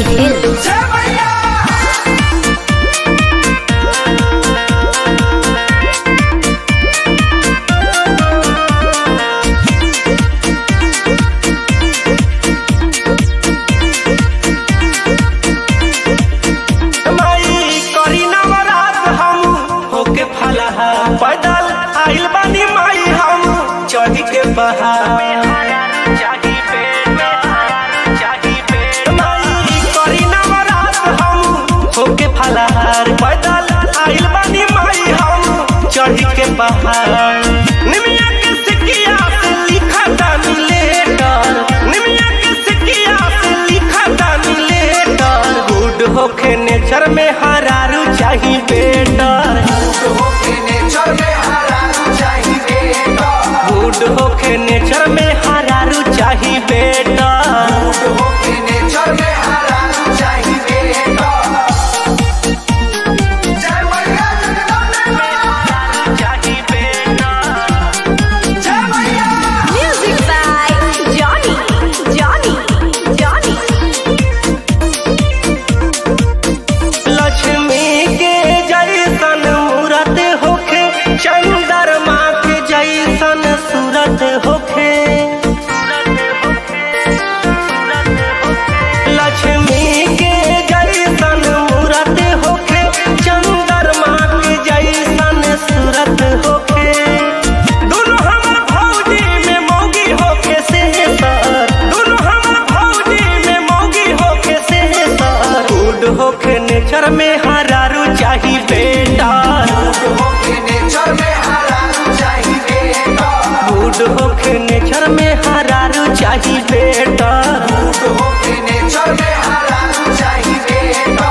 Johnny Hill. पैदल आइल बानी माई हम चढ़ के बहार करी नवरात हम होके फलाहार पैदल आइल बानी माई हम चढ़ के बहार निमिया के सिकिया से लिखा दानी लेटर निमिया के सिकिया से लिखा दानी लेटर गुड होके नेचर में हरारू चाही बेटर गुड होके नेचर में हरारू चाही बेटा Music by Johnny. लक्ष्मी के जैसन मूरत होके चंद्रमा के जैसन सूरत होके लक्ष्मी के जैसन मूरत होके चंद्रमा के जैसन सूरत होके दोनों हमर भौजी में मौगी होके सेहतर दोनों हमर भौजी में मौगी होके सेहतर गुड होके नेचर में हरारू चाही बेटा गुड होके नेचर में हरारू चाही बेटा होके नेचर में हरारू चाही बेटा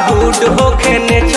गुड होके नेचर